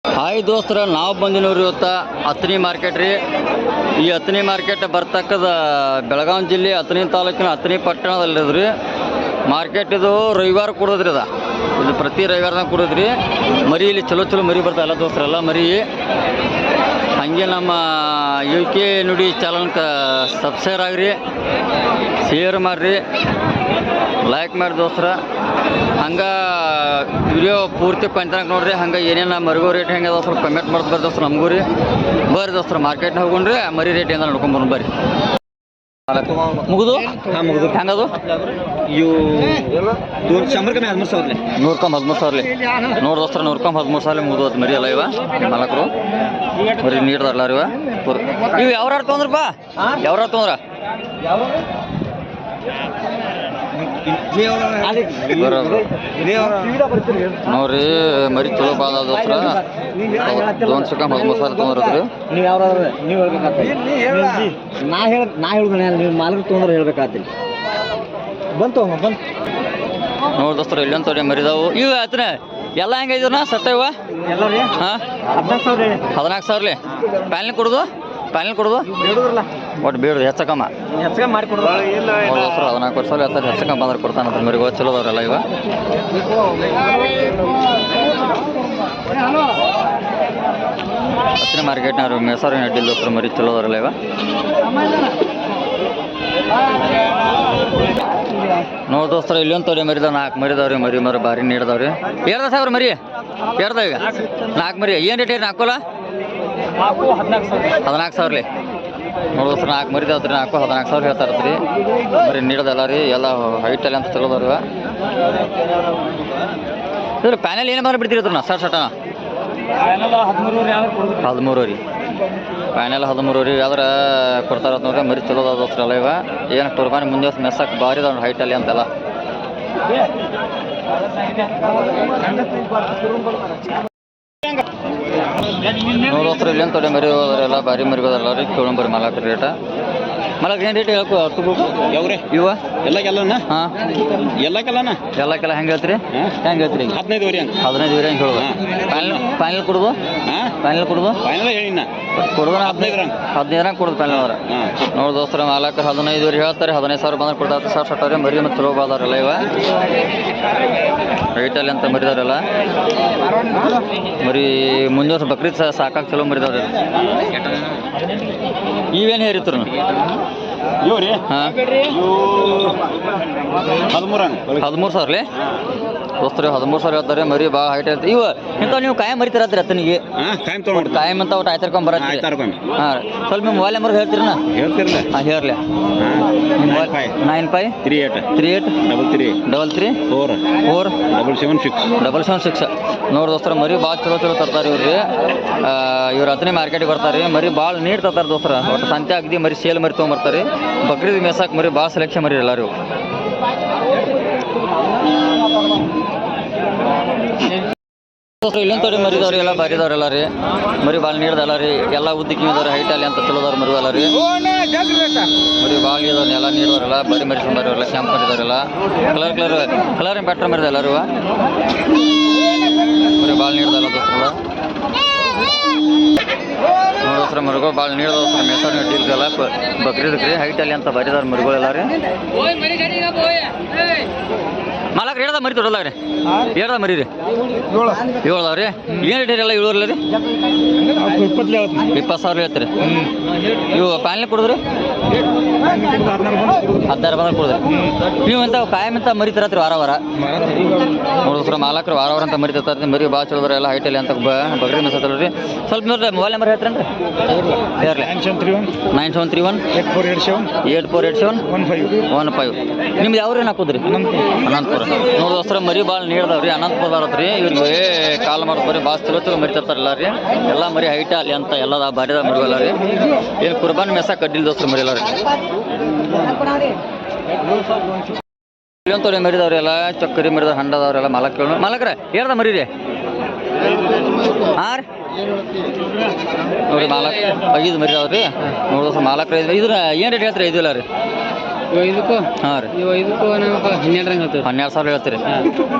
Hi ದೋಸ್ತರ, ನಾವು ಬಂದಿನವ್ರಿ ಇವತ್ತು ಅಥಣಿ ಮಾರ್ಕೆಟ್ ರೀ. ಈ ಅಥಣಿ ಮಾರ್ಕೆಟ್ ಬರ್ತಕ್ಕದ ಬೆಳಗಾವಿ ಜಿಲ್ಲೆ ಅಥಣಿ ತಾಲೂಕಿನ ಅಥಣಿ ಪಟ್ಟಣದಲ್ಲಿದ್ರಿ ಮಾರ್ಕೆಟ್. ಇದು ರವಿವಾರ ಕೊಡೋದ್ರಿ. ಇದು ಪ್ರತಿ ರವಿವಾರದಾಗ ಕೊಡೋದ್ರಿ. ಮರಿ ಇಲ್ಲಿ ಚಲೋ ಮರಿ ಬರ್ತಾವೆ ಎಲ್ಲ ದೋಸ್ತರೆಲ್ಲ ಮರಿ. ಹಾಗೆ ನಮ್ಮ UK ನುಡಿ ಚಾನಲ್ಗೆ ಸಬ್ಸ್ಕ್ರೈಬ್ ಆಗ್ರಿ, ಶೇರ್ ಮಾಡಿರಿ, ಲೈಕ್ ಮಾಡಿ ದೋಸ್ತರ. ಹಂಗೆ ವಿಡಿಯೋ ಪೂರ್ತಿ ಕೊಂತನಕ ನೋಡ್ರಿ. ಹಂಗೆ ಏನೇನು ಮರಿಗೋ ರೇಟ್ ಹೆಂಗೆ ಅದ ಸ್ವಲ್ಪ ಕಮೆಂಟ್ ಮಾಡ್ದು ಬರ್ರಿ ದೋಸ್ತರ. ನಮಗೂ ರೀ ಬರ್ರಿ ದೋಸ್ತರ, ಮಾರ್ಕೆಟ್ನ ಹೋಗ್ರಿ ಮರಿ ರೇಟ್ ಹೆಂಗೆ ನೋಡ್ಕೊಂಬರ್ರಿ ಬರ್ರಿ. ಮುಗಿದು ಹೆಂಗದು ಇವು 113,000 ನೋಡಿ ದೋಸ್ತರ. 113,000 ಮುಗಿದು ಮರಿ ಅಲ್ಲ ಇವ ಮಾಲಕರು ಮರಿ ನೀಡ್ದಾರಲ್ಲ ಇವ. ಇವು ಯಾವ್ರಾರು ತೊಂದ್ರಪ್ಪ? ಯಾವ್ರಾರು ತೊಂದ್ರ? ನೋಡ್ರಿ ಮರಿ ಚಲೋ ಬಾದ ದೋಸ್ತರ. 13,000 ತೊಂದ್ರದ್ರಿ. ನೀವು ಯಾವ ನೀವು ನಾ ಹೇಳ್ದೆ ನೀವು ಮಾಲಕರು ತೊಗೊಂಡ್ರೆ ಹೇಳ್ಬೇಕಾಗ್ತಿಲ್ಲ. ಬಂತು ನೋಡಿ ದೋಸ್ತರ, ಇಲ್ಲೊಂದು ತೊಡೆ ಮರಿದಾವು. ಇವು ಆತನ ಎಲ್ಲ ಹೆಂಗಿದ್ರನ ಸತ್ತ ಇವ? ಹಾಂ 14,000 ಪ್ಯಾನೆಲ್ ಕೊಡೋದು ಒಟ್ಟು ಬೇಡ ಹೆಚ್ಚಕಮ್ಮ ಮಾಡಿಕೊಡೋದು. 14,000 ಹೇಳ್ತಾರೆ. ಹೆಚ್ಚಕಮ್ಮ ಬಂದ್ರೆ ಕೊಡ್ತಾನಂತ ಮರಿಗಳು ಚಲೋ ಅದಾವ್ರಲ್ಲ ಇವ. ಹತ್ತಿರ ಮಾರ್ಕೆಟ್ನವ್ರು ಮೇಸಾರಿನ ಅಡ್ಡಿಲ್ಲ ದೋಸ್ತರ, ಮರಿ ಚಲೋ ಅದಾರಲ್ಲ ಇವ. ನೋಡಿ ದೋಸ್ತರ, ಇಲ್ಲೊಂದು ತೊಡೆ ಮರಿದಾವ. 4 ಮರಿದಾವ್ರಿ. ಮರಿ ಭಾರಿ ನೀಡ್ದಾವ್ರಿ. ಎರಡು ಸಾವಿರ ಮರಿ ಈಗ 4 ಮರಿ ಏನು ರೇಟ್ ಏರಿ? 14,000 ನೋಡಿ ದೋಸ್ತರ. 4 ಮರಿದಾವ್ರಿ. 14,000 ಹೇಳ್ತಾರತ್ರಿ. ಮರಿ ನೀಡೋದಲ್ಲ ರೀ. ಎಲ್ಲ ಹೈಟಲ್ಲಿ ಅಂತ ಚಲೋದವ್ರಿ. ಇದ್ರ ಪ್ಯಾನೆಲ್ ಏನು ಬಂದ್ರೆ ಬಿಡ್ತೀರಿ ಅದ್ರ ಸಟನ 13 ರೀ. ಪ್ಯಾನೆಲ್ 13 ರೀ. ಯಾವ್ದಾರ ಕೊಡ್ತಾರ ನೋಡ್ರಿ. ಮರಿ ಚಲೋದ ದೋಸ್ತರ ಎಲ್ಲ ಇವ. ಏನು ಕುರ್ಬಾನಿ ಮುಂದೆ ಮೆಸ್ಸಕ್ಕೆ ಭಾರಿ ಅದಾವ ಹೈಟಲ್ಲಿ ಅಂತೆಲ್ಲ. ನೋಡಿ ದೋಸ್ತರ, ಇಲ್ಲೇನು ತೊಡೆ ಮರಿ ಹೋದ್ರೆಲ್ಲ ಭಾರಿ ಮರಿಗೋದಲ್ಲ ರೀ. ಕೇಳಂಬರಿ ಮಾಲಕ ರೇಟ. ಮಾಲಕ ಏನು ರೇಟ್ ಹೇಳ್ಕೊ ಯಾವ್ರಿ ಇವ ಎಲ್ಲಕ್ಕೆಲ್ಲನ? ಹಾಂ ಎಲ್ಲಕ್ಕೆಲ್ಲ ಹೆಂಗೆ ಹೇಳ್ತೀರಿ? ಹೆಂಗೆ ಹೇಳ್ತೀರಿ? 15,000 15,000 ಹೆಂಗೆ ಹೇಳೋದು? ಪ್ಯಾನೆಲ್ ಕೊಡೋದು? ಹೇಳಿನ ಕೊಡೋದು 15,000 ಕೊಡೋದು ಪ್ಯಾನೆಲ್ ಅವ್ರ. ನೋಡಿ ದೋಸ್ತರ, ಮಾಲಕ 15,000 ಹೇಳ್ತಾರೆ. 15,000 ಬಂದ್ರೆ ಕೊಡ್ತಾರೆ. ಸಟ್ಟವ್ರೆ ಮರಿ ಮತ್ತು ಚಲೋ ಬಾದವ್ರಲ್ಲ ಇವ. ರೈಟಲ್ಲಿ ಅಂತ ಮರಿದವ್ರಲ್ಲ ಮರಿ. ಮುಂದೆ ವರ್ಷ ಬಕ್ರೀದ್ ಸಾಕಾಗಿ ಚಲೋ ಮರಿದವ್ರಿ. ಇವೇನು ಹೇರಿತ್ರು? ಇವು ರೀ ಹಾಂ 13,000 ದೋಸ್ತರಿ. 13,000 ಹೇಳ್ತಾರೆ. ಮರಿ ಭಾಳ ಹೈಟ್ ಇರುತ್ತೆ ಇವು. ಇಂಥವು ನೀವು ಕಾಯಂ ಮರಿತಿರತ್ರಿ ಅತ್ತನಿಗೆ ಕಾಯಂ ಅಂತ ಒಟ್ಟು ಆಯ್ತರ್ಕೊಂಡ್ ಬರತ್ರಿ. ಹಾಂ ಸ್ವಲ್ಪ ನಿಮ್ಮ ಮೊಬೈಲ್ ನಂಬರ್ ಹೇಳ್ತೀರಣ್ಣ? ಹೇಳ್ತಿರಲ್ಲ. ಹಾಂ ಹೇರ್ಲಿ. 95383333447776. ನೋಡಿ ದೋಸ್ತರ, ಮರಿ ಭಾಳ ಚಲೋ ತರ್ತಾರೆ ಇವ್ರಿ. ಇವ್ರು ಅಥಣಿ ಮಾರ್ಕೆಟಿಗೆ ಬರ್ತಾರೆ. ಮರಿ ಭಾಳ ನೀಟ್ ತರ್ತಾರೆ ದೋಸ್ತರ. ಒಟ್ಟು ಸಂತೆ ಆಗದಿ ಮರಿ ಸೇಲ್ ಮರಿ ತೊಗೊಂಬರ್ತಾರೆ. ಬಕ್ರೀದ್ ಮೇಸಾಕ್ ಮರಿ ಭಾಳ ಸೆಲೆಕ್ಷನ್ ಮರಿ ಎಲ್ಲರೂ. ಇಲ್ಲೊಂದು ತೊಡೆ ಮರಿದವ್ರಿ. ಎಲ್ಲ ಬಾರಿದವ್ರೆಲ್ಲ ರೀ. ಮರಿ ಭಾಳ ನೀಡ್ದಲ್ಲ ರೀ. ಎಲ್ಲ ಉದ್ದಕ್ಕಿದವ್ರಿ. ಹೈಟಲ್ಲಿ ಅಂತ ಚಲೋದವ್ರು ಮರಿ ಅಲ್ಲ ರೀ. ಮರಿ ಭಾಳ ನೀಡದವ್ರು ಎಲ್ಲ ನೀಡೋರೆಲ್ಲ ಬರಿ ಮರಿ ಸಂಬಾರವ್ರೆಲ್ಲ ಕ್ಯಾಂಪ್ ಮರಿದವ್ರೆಲ್ಲ. ಕಲರ್ ಬೆಟ್ರ್ ಮರಿದ ಎಲ್ಲರೂ. ಮರಿ ಭಾಳ ನೀಡ್ದಲ್ಲ ದೋಸ್ರಲ್ಲ. ನೋಡೋಸ್ರ ಮರಿಗಳು ಭಾಳ ನೀಡೋಸ್ರ ಮೇಸಾರಿ ಅಡ್ಡಿಲ್ಗಲ್ಲ ಬಕ್ರೀದಕ್ಕೆ ರೀ. ಹೈಟಲ್ಲಿ ಅಂತ ಬರಿದವ್ರು ಮರಿಗಳೆಲ್ಲ ರೀ. ಮಾಲಕ್ ಹೇಳ್ದ ಮರಿ ತೊಡಲ್ಲ ರೀ. ಹೇಳ್ದ ಮರಿ ರೀ 7 ಅದಾವ್ರಿ. ಏನು ರೇಟ್ ಎಲ್ಲ 7 ರೀ? 20,000 ಹೇಳ್ತೀರಿ. ಇವು ಪ್ಯಾನೆಲ್ ಕೊಡಿದ್ರಿ 16 ಬಂದ್ರೆ ಕೊಡಿದ್ರಿ. ನೀವು ಅಂತ ಕಾಯಂ ಅಂತ ಮರಿ ತರತ್ರಿ ವಾರ ನೋಡಿದ್ರ ಮಾಲಕರು ವಾರ ಅಂತ ಮರಿ ತರ್ತಾರೆ. ಮರಿ ಭಾಳ ಚಲೋದ್ರ ಎಲ್ಲ ಹೈಟಲ್ಲಿ ಅಂತ ಬಗ್ರಿ ಮೆಸತ್ತಲ್ಲ ರೀ. ಸ್ವಲ್ಪ ನೋಡ್ರಿ ಮೊಬೈಲ್ ನಂಬರ್ ಹೇಳ್ತೀರೇನ್ರಿ? ಹೇರ್ಲಿ 9731848715. ನಿಮ್ದು ಯಾವ್ರಿ ಹಾಕೋದ್ರಿ? ಅನಂತಪುರ. ನೋಡಿ ದೋಸ್ತರ, ಮರಿ ಭಾಳ ನೀಡ್ದಾವ್ರಿ. ಅನಂತಪುರ ಬರತ್ರಿ. ಇವ್ರಿಗೆ ಕಾಲ್ ಮಾಡೋದು ಬರೀ ಭಾಳ ಚಲೋ ಮರಿ ತರ್ತಾರಲ್ಲ ರೀ. ಎಲ್ಲ ಮರಿ ಹೈಟ ಅಲ್ಲಿ ಅಂತ ಎಲ್ಲ ಬಾರಿದ ಮರಿಗಲ್ಲ ರೀ. ಏನು ಕುರ್ಬಾನಿ ಮೆಸಾಕ್ ಅಡ್ಡಿಲ್ ದೋಸ್ತರ ಮರಿ ಎಲ್ಲ ರೀ. ಇಲ್ಲೊಂದು ಮರಿದವ್ರಿ ಎಲ್ಲ ಚಕ್ಕರಿ ಮರಿದ ಹಂಡದವ್ರೆಲ್ಲ ಮಾಲಕ್ರ ಹೇಳ್ದ ಮರಿ ರೀ. ಹಾಂ ರೀ ನೋಡಿ ಮಾಲಕ್ 5 ಮರಿದವ್ರಿ. ನೋಡಿ ದೋಸ್ತರ ಮಾಲಕ್ರ ಇದ್ರ ಏನು ರೇಟ್ ಹೇಳ್ತೀರಿ? 5 ಇಲ್ಲ ರೀ. ಇದಕ್ಕೂ ಹಾಂ ರೀ ಇದಕ್ಕೂ ನಮಗೆ 12 ಹೇಳ್ತೀವಿ. 12,000 ಹೇಳ್ತೀರಿ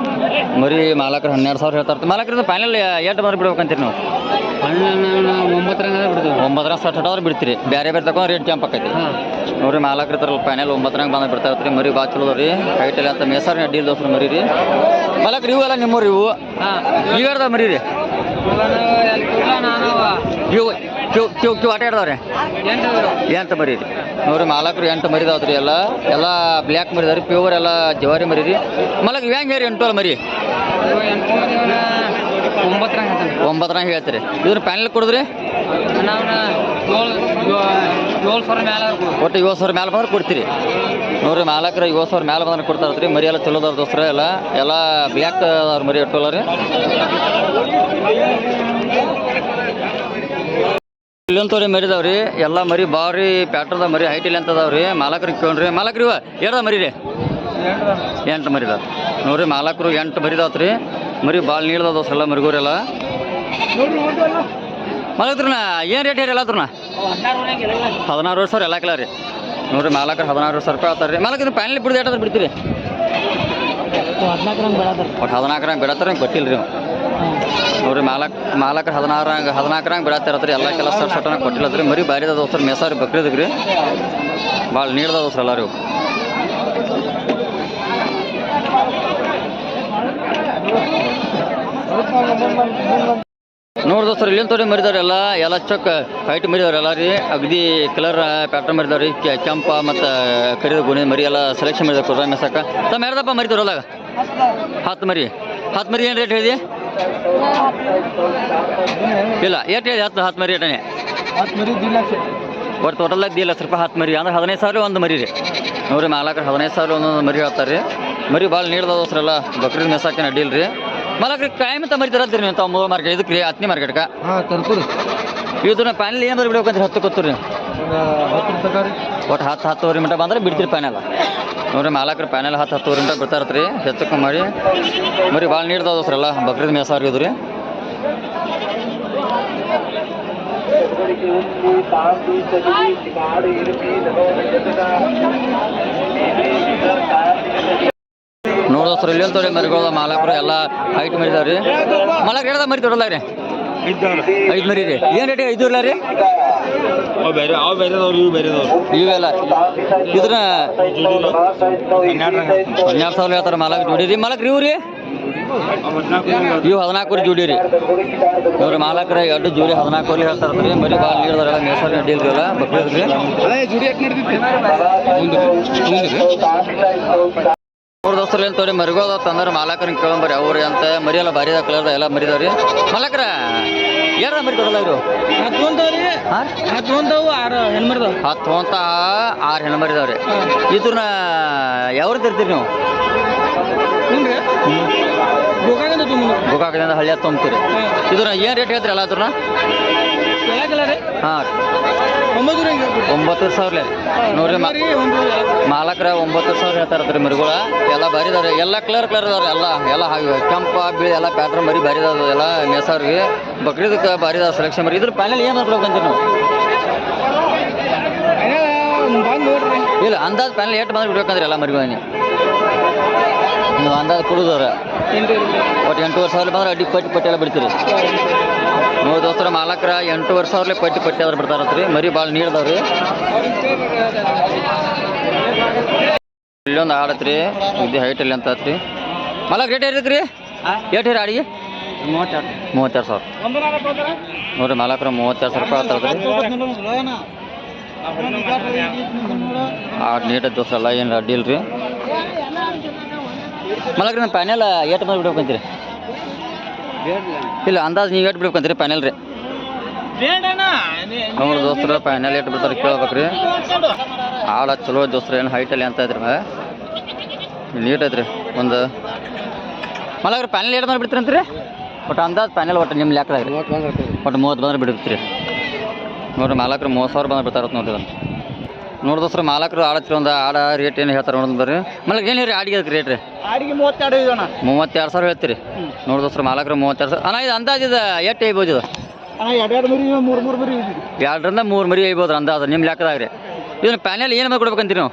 ಮರಿ ಮಾಲಕರು 12,000 ಹೇಳ್ತಾರೆ. ಮಾಲಕರಿಂದ ಫೈನಲ್ ಎಷ್ಟು ಬಂದ್ರೆ ಬಿಡ್ಬೇಕಂತೀರಿ ನೀವು? ಹಣ್ಣು 9 ಬಿಡ್ತೀವಿ. 9 60 ಬಿಡ್ತೀರಿ. ಬೇರೆ ಬೇರೆ ತಗೊಂಡು ರೇಟ್ ಜಂಪ್ ಆಕೈತಿ ನೋಡ್ರಿ. ಮಾಲಕರು ಇರ್ತಾರಲ್ಲ ಫೈನಲ್ 9 ಬಂದು ಬಿಡ್ತಾ ಇರ್ತೀರಿ. ಮರಿ ಭಾಳ ಚಲೋ ಅದ ರೀ. ಹೈಟಲ್ಲಿ ಅಂತ ಮೇಸಾರಿ ಅಡ್ಡಿಲ್ ದೋಸ್ರು ಮರಿ ರೀ. ಮಾಲಕರು ಇವು ಎಲ್ಲ ನಿಮ್ಮೂರು ಇವು ಇವೆರ್ದ ಮರಿ ರೀ. ಇವು ಕ್ಯೂ ಆಟ ಆಡ್ದವ್ರಿ 8 ಮರಿ ರೀ ನೋಡ್ರಿ. ಮಾಲಕರು 8 ಮರಿದಾವ್ರಿ. ಎಲ್ಲ ಬ್ಲ್ಯಾಕ್ ಮರಿದಾವ್ರಿ. ಪ್ಯೂರ್ ಎಲ್ಲ ಜವಾರಿ ಮರಿ ರೀ. ಮಾಲಕ್ ಇವು ಹೆಂಗೆ ಹೇರಿ 8 ಮರಿ? 9 ಹೇಳ್ತೀರಿ. ಇದ್ರ ಪ್ಯಾನೆಲ್ ಕೊಡಿದ್ರಿ ಒಟ್ಟು 7,000 ಮೇಲೆ ಬಂದ್ರೆ ಕೊಡ್ತೀರಿ ನೋಡ್ರಿ. ಮಾಲಕರು 7,000 ಮೇಲೆ ಬಂದ್ರೆ ಕೊಡ್ತಾ ಇರ್ತೀರಿ. ಮರಿ ಎಲ್ಲ ಚಲೋದವ್ರ ದೋಸ್ರ ಎಲ್ಲ ಬ್ಲ್ಯಾಕ್ ಅವ್ರ ಮರಿ ಇಟ್ಟೋಲ್ಲ ರೀ. ಇಲ್ಲಂತವ್ರಿ ಮರಿದಾವ್ರಿ. ಎಲ್ಲ ಮರಿ ಬಾರಿ ಪ್ಯಾಟ್ರದ ಮರಿ ಹೈಟ್ ಇಲ್ಲ ಅಂತದಾವ್ರಿ. ಮಾಲಕರಿಗೆ ಕೇಳ್ರಿ. ಮಾಲಕರು ಇವ ಎರಡ ಮರಿ ರೀ 8 ಮರಿದಾವ ನೋಡ್ರಿ. ಮಾಲಕರು 8 ಮರಿದಾವ್ರಿ. ಮರಿ ಭಾಳ ನೀಳ್ದ ದೋಸ್ರ ಎಲ್ಲ ಮರಿಗೋರೆಲ್ಲ. ಮಾಲಕ್ರನ್ನ ಏನು ರೇಟ್ ಹೇರಿ ಎಲ್ಲತ್ರನ? 16,000 ಎಲ್ಲ ಕಿಲ ರೀ ನೋಡ್ರಿ. ಮಾಲಕರು 16,000 ರೂಪಾಯಿ ಆಗ್ತಾರೆ ರೀ. ಮಾಲಕರು ಪ್ಯಾನೆಲ್ ಬಿಡ್ದು ಏಟಾದ್ರೆ ಬಿಡ್ತೀರಿ? 14 ಬಿಡತ್ತಾರೆ ಗೊತ್ತಿಲ್ಲ ರೀ ನೋಡ್ರಿ. ಮಾಲಕರು 14 ಬಿಡತ್ತಿರತ್ರಿ. ಎಲ್ಲ ಕೆಲಸ ಸಟನ ಕೊಟ್ಟಿಲ್ಲತ್ರಿ. ಮರಿ ಬಾರಿದ ದೋಸ್ತರ ಮೇಸಾರಿ ಬಕ್ರಿದಕ್ಕೆ ರೀ. ಭಾಳ ನೀಡ್ದ ದೋಸ್ರ ಎಲ್ಲ ರೀ. ನೋಡಿ ದೋಸ್ತರು ಇಲ್ಲಿಂದ ತೋರಿ ಮರಿದವ್ರಿ. ಎಲ್ಲ ಚೊಕ್ಕ ಹೈಟ್ ಮರಿದವ್ರಿ ಎಲ್ಲ ರೀ. ಅಗದಿ ಕಲರ್ ಪ್ಯಾಟ್ರನ್ ಮರಿದವ್ರಿ. ಕೆಂಪ ಮತ್ತು ಕರಿದ ಗುಣಿ ಮರಿ ಎಲ್ಲ ಸೆಲೆಕ್ಷನ್ ಮಾಡಿದವ್ರಿ. ಕುರ್ರ ಮೇಸಕ್ಕ ತಮ್ಮ ಎರಡಪ್ಪ ಮರಿದವ್ರಲ್ಲ 10 ಮರಿ ಏನು ರೇಟ್ ಹೇಳಿದೆ? ಇಲ್ಲ ಎಷ್ಟು ಹೇಳಿ? 10 ಮರಿ ರೇಟನೇ ಒಟ್ಟು ಟೋಟಲ್ದಾಗ 2,00,000 ರೂಪಾಯಿ 10 ಮರಿ ಅಂದ್ರೆ 15,000 ಒಂದು ಮರಿ ರೀ ನೋಡ್ರಿ. ಮಾಲಕರು 15,000 ಒಂದೊಂದು ಮರಿ ಹೇಳ್ತಾರೆ ರೀ. ಮರಿ ಭಾಳ ನೀಡ್ದ ದೋಸ್ರಲ್ಲ ಬಕ್ರೀದ್ ಮೇಸಾಕೇನು ಅಡ್ಡಿಲ್ಲ ರೀ. ಮಾಲಕರಿಗೆ ಕಾಯಂ ಅಂತ ಮರಿ ತರತ್ತೀರಿ ನೀವು ತಾವು 3 ಮಾರ್ಕೆಟ್ ಇದಕ್ಕೆ ರೀ 10ನೇ ಮಾರ್ಕೆಟ್ಗೆ ಇದನ್ನ ಪ್ಯಾನೆಲ್ ಏನು ಬರ್ ಬಿಡ್ಬೇಕಂತ 10 ಕೊತ್ತೂರಿ ಒಟ್ಟು 10-10 ಮಟ್ಟ ಬಂದ್ರೆ ಬಿಡ್ತೀರಿ ಪ್ಯಾನೆಲ್ ನೋಡ್ರಿ. ಮಾಲಕರು ಪ್ಯಾನೆಲ್ 10-10 ಮಟ್ಟ ಬಿಡ್ತಾ ಇರ್ತೀರಿ. ಹೆಚ್ಚಕ್ಕೆ ಮಾಡಿ ಮರಿ ಭಾಳ ನೀಡ್ದ ದೋಸ್ರಲ್ಲ ಬಕ್ರೀದ್ ಮೇಸಾರಿ ಇದು ರೀ. ನೋಡೋಸ್ರು ಇಲ್ಲಿ ಅಂತವ್ರಿ ಮರಿಗಳ ಮಾಲಕರು ಎಲ್ಲ ಹೈಟ್ ಮರಿದಾವ್ರಿ. ಮಾಲಕರು ಹೇಳ್ದ ಮರಿ ತೊಡಲ್ಲ ರೀ 5 ಮರಿ ರೀ. ಏನು ರೇಟ್ 5 ಇಲ್ಲ ರೀ? ಇವೆಲ್ಲ ಇದ್ರ 12,000 ಹೇಳ್ತಾರೆ ಮಾಲಕ್ ಜೋಡಿ ರೀ. ಮಾಲಕ್ರಿ ಇವು ರೀ ಇವು 14 ಜೋಡಿ ರೀ ನೋಡ್ರಿ. ಮಾಲಕರ 2 ಜೋಡಿ 14 ಹೇಳ್ತಾರೆ ರೀ. ಮರಿ ಭಾಳ ನೀಡ್ದಾರಲ್ಲ ಮೇಸಾರಿ ಅಡ್ಡಿಲ್ರಿ ಎಲ್ಲ ಬಕ್ರೀದ್ರಿ. ಅವ್ರ ದೋಸ್ತರು ಏನು ತೋರಿ ಮರಿಗೋದ ತಂದ್ರೆ ಮಾಲಕರನ್ನ ಕೇಳಂಬರಿ ಅವ್ರಿ ಅಂತ. ಮರಿ ಎಲ್ಲ ಭಾರಿ ಕಲರ್ ಎಲ್ಲ ಮರಿದವ್ರಿ. ಮಾಲಕರ ಏನಾರ ಮರಿ ತೊಡಲ್ಲ ಇವರು 10 ಅಂತ 6 ಹೆಣ್ಣು ಮರಿದವ್ರಿ. ಇದ್ರನ್ನ ಯಾವ್ರು ತರ್ತೀರಿ ನೀವು? ಗೋಕಾಕದಿಂದ ಹಳ್ಳಿ ತುಂಬ್ತೀರಿ. ಇದ್ರ ಏನು ರೇಟ್ ಹೇಳ್ತೀರಿ ಎಲ್ಲ ಅದ್ರನ್ನ? ಹಾಂ 9,000 ನೋಡ್ರಿ. ಮಾಲಕರ 9,000 ಹೇಳ್ತಾರತ್ರಿ ಮರಿಗಳ ಎಲ್ಲ ಬಾರಿದವ್ರಿ. ಎಲ್ಲ ಕಲರ್ ಅದಾವ್ರಿ. ಎಲ್ಲ ಕೆಂಪ ಬಿಳಿ ಎಲ್ಲ ಪ್ಯಾಟ್ರನ್ ಮರಿ ಬಾರಿದಾವ ಎಲ್ಲ ಮೇಸಾವ್ರಿಗೆ ಬಕ್ರೀದಕ್ಕೆ ಬಾರಿದಾವ ಸೆಲೆಕ್ಷನ್ ಮರಿ. ಇದ್ರ ಪ್ಯಾನೆಲ್ ಏನು ಮಾಡ್ಬೇಕಂತೀರಿ ನೀವು? ಇಲ್ಲ ಅಂದಾಜು ಪ್ಯಾನೆಲ್ ಎಷ್ಟು ಬಂದ್ರೆ ಬಿಡ್ಬೇಕಂದ್ರೆ ಎಲ್ಲ ಮರಿಗಳ ನೀವು ಅಂದಾಜು ಕೊಡೋದವ್ರ ಒಟ್ಟು 8,500 ಬಂದ್ರೆ ಅಡ್ಡಿ ಪಟ್ಟಿ ಎಲ್ಲ ಬಿಡ್ತೀರಿ ನೋಡಿ ದೋಸ್ತರ. ಮಾಲಕರ 8,500 ಪಟ್ಟಿ ಆದ್ರೆ ಬಿಡ್ತಾರತ್ರಿ. ಮರಿ ಭಾಳ ನೀಡ್ದವ್ರಿ. ಇಲ್ಲೊಂದು ಆಡತ್ರಿ ಇದು ಹೈಟಲ್ಲಿ ಅಂತ ಆತ್ರಿ. ಮಾಲಕ್ ರೇಟ್ ಇರ್ತೈತ್ರಿ ಎಷ್ಟು ಹೇರಿ ಆಡಿಗೆ? 32,000 ನೋಡ್ರಿ. ಮಾಲಕರ 32,000 ರೂಪಾಯಿ ಆಗ್ತಾವ್ರಿ. ನೀಟ ದೋಸ್ರಲ್ಲ ಏನು ಅಡ್ಡಿ ಇಲ್ರಿ. ಮಾಲಕ್ರಿ ನಮ್ಮ ಪ್ಯಾನೆಲ್ ಎಷ್ಟು ಬಂದು ಬಿಡ್ಬೇಕಂತೀರಿ? ಇಲ್ಲ ಅಂದಾಜು ನೀವು ಎಷ್ಟು ಬಿಡ್ಬೇಕಂತೀರಿ ಪ್ಯಾನೆಲ್ ರೀ? ನೋಡಿ ದೋಸ್ತರ ಪ್ಯಾನೆಲ್ ಎಷ್ಟು ಬಿಡ್ತಾರೆ ಕೇಳ್ಬೇಕ್ರಿ. ಆಳ ಚಲೋ ದೋಸ್ತರ ಏನು ಹೈಟಲ್ಲಿ ಅಂತ ಐತ್ರಿ ನೀಟ್ ಐತ್ರಿ. ಒಂದು ಮಾಲಕ್ರಿ ಪ್ಯಾನೆಲ್ ಎಷ್ಟು ಬಂದು ಬಿಡ್ತೀರಿ ಅಂತೀರಿ? ಒಟ್ಟು ಅಂದಾಜು ಪ್ಯಾನೆಲ್ ಒಟ್ಟು ನಿಮ್ಮ ಲೆಕ್ಕದಾಗ ರೀ ಒಟ್ಟು 30 ಬಂದ್ರೆ ಬಿಡ್ತೀರಿ ನೋಡ್ರಿ. ಮಾಲಕರು 30,000 ಬಂದು ಬಿಡ್ತಾರತ್ ನೋಡ್ರಿ. ಅದನ್ನು ನೋಡಿ ದೋಸ್ರ ಮಾಲಕರು ಆಡತ್ರಿ. ಒಂದು ಆಡ ರೇಟ್ ಏನು ಹೇಳ್ತಾರೆ ನೋಡಿದ್ ಬರ್ರಿ. ಮಾಲಕ್ ಏನು ಹೇಳಿ ಆಡಿಗೆ ಅದಕ್ಕೆ ರೇಟ್ ರೀ? 32,000 ಹೇಳ್ತೀರಿ ನೋಡಿ ದೋಸ್ರ. ಮಾಲಕರು 32,000 ಅಣ್ಣ. ಇದು ಅಂದಾಜು ಇದು ಎಷ್ಟು ಐಬೋದು? ಇದು 2ರಿಂದ 3 ಮರಿ ಐಬೋದು ಅಂದಾಜು ನಿಮ್ಮ ಲೆಕ್ಕದಾಗ ರೀ. ಇದನ್ನ ಪ್ಯಾನೆಲ್ ಏನು ಮಾಡಿ ಕೊಡ್ಬೇಕಂತೀರಿ ನೀವು?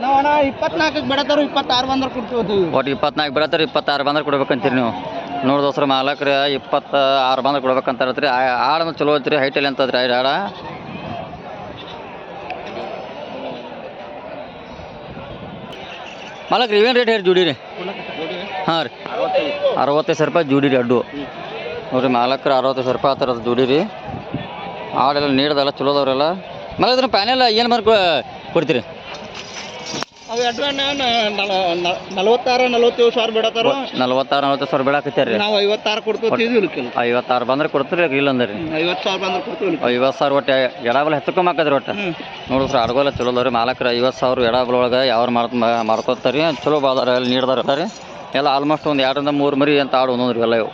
ನಾವು ಅಣ್ಣ 24ಕ್ಕೆ ಬಿಡತ್ತಾರ 26 ಬಂದ್ರೆ ಕೊಡ್ತೀವಿ. ಒಟ್ಟು 24 ಬಿಡತ್ತಾರೆ 26 ಬಂದ್ರೆ ಕೊಡ್ಬೇಕಂತೀರಿ ನೀವು ನೋಡಿ ದೋಸ್ರ ಮಾಲಕ್ರೆ 26 ಬಂದ್ರೆ ಕೊಡ್ಬೇಕಂತ ಹೇಳ್ತೀರಿ ಆಡ ಚಲೋ ಐತ್ರಿ ಹೈಟಲ್ಲಿ ಅಂತದ್ರಿ ಆಡ ಮಾಲಕ್ರಿ ಇವೇನು ರೇಟ್ ಹೇಳಿ ಜೋಡಿ ರೀ ಹಾಂ ರೀ 65 ರೂಪಾಯಿ ಜೋಡಿ ರೀ ಅಡ್ಡು ನೋಡಿರಿ ಮಾಲಕ್ರೆ 65 ರೂಪಾಯಿ ಆ ಥರದ ಜೋಡಿ ರೀ ಆಡೆಲ್ಲ ನೀಡ್ದಲ್ಲ ಚಲೋ ಅದಾವ್ರೆಲ್ಲ ಮಾಲಕ್ರ ಪ್ಯಾನೆಲ್ಲ ಏನು ಮಾಡಿ ಕೊಡ್ತೀರಿ ಅವು ಅಡ್ಡು 46-47 ಸಾವಿರ ಬಿಡತ್ತಾರ 46-40 ಸಾವಿರ ಬಿಡಾಕತ್ಯಾರ ರೀ ನಾವು 56 ಕೊಡ್ತೀವಿ 56 ಬಂದ್ರೆ ಕೊಡ್ತೀರಿ ಇಲ್ಲ ಅಂದ್ರಿ 50 ಸಾವಿರ ಬಂದ್ರೆ ಕೊಡ್ತೀವಿ 50 ಸಾವಿರ ಒಟ್ಟು ಎಡಬಲ ಹೆಚ್ಚು ಹಾಕದ್ರಿ ಒಟ್ಟು ನೋಡಿಸ್ರಿ ಅಡ್ಗೋಲ್ಲ ಚಲೋ ಅದಾವ್ರಿ ಮಾಲಕ್ರ 50 ಸಾವಿರ ಎಡಬಲ ಒಳಗೆ ಯಾವ ಮಾಡ್ಕೊತಾರೆ ಚಲೋ ಬಾದಾರ ಎಲ್ಲ ನೀಡ್ದಾರ ರೀ ಎಲ್ಲ ಆಲ್ಮೋಸ್ಟ್ ಒಂದು 2-3 ಮರಿ ಅಂತ ಆಡು ಒಂದೊಂದ್ರಿ ಎಲ್ಲ ಇವು